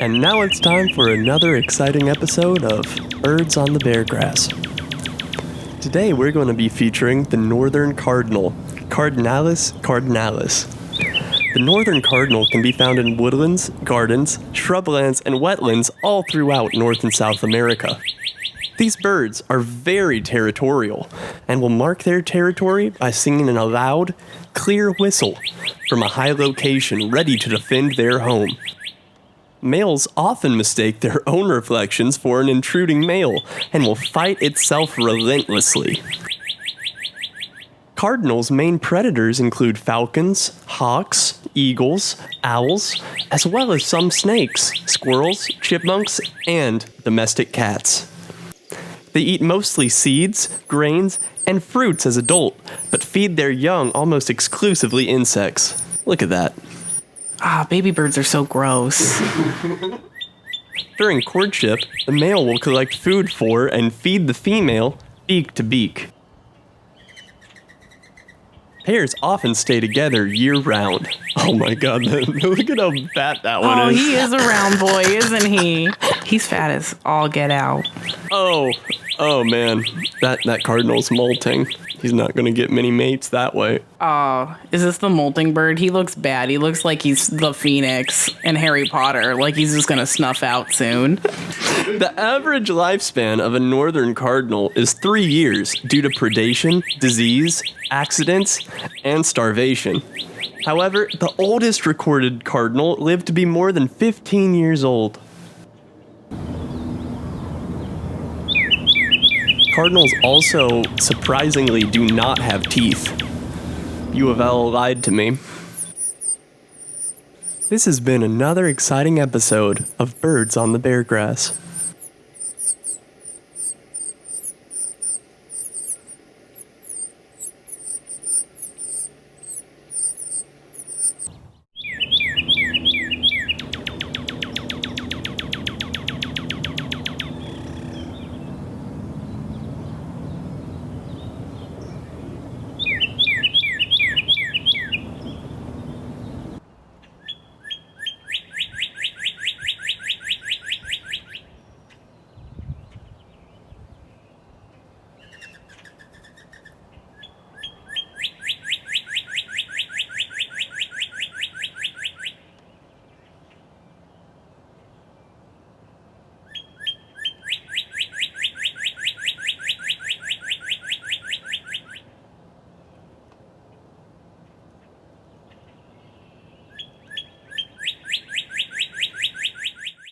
And now it's time for another exciting episode of Birds on the Beargrass. Today we're going to be featuring the northern cardinal, Cardinalis cardinalis. The northern cardinal can be found in woodlands, gardens, shrublands, and wetlands all throughout North and South America. These birds are very territorial and will mark their territory by singing a loud, clear whistle from a high location ready to defend their home. Males often mistake their own reflections for an intruding male and will fight itself relentlessly. Cardinals' main predators include falcons, hawks, eagles, owls, as well as some snakes, squirrels, chipmunks, and domestic cats. They eat mostly seeds, grains, and fruits as adult, but feed their young almost exclusively insects. Look at that. Baby birds are so gross. During courtship, the male will collect food for and feed the female beak to beak. Pairs often stay together year-round. Oh my god, look at how fat that one is. Oh, he is a round boy, isn't he? He's fat as all get out. Oh man, that cardinal's molting. He's not going to get many mates that way. Oh, is this the molting bird? He looks bad. He looks like he's the Phoenix in Harry Potter. Like he's just going to snuff out soon. The average lifespan of a northern cardinal is 3 years due to predation, disease, accidents, and starvation. However, the oldest recorded cardinal lived to be more than 15 years old. Cardinals also, surprisingly, do not have teeth. U of L lied to me. This has been another exciting episode of Birds on the Beargrass.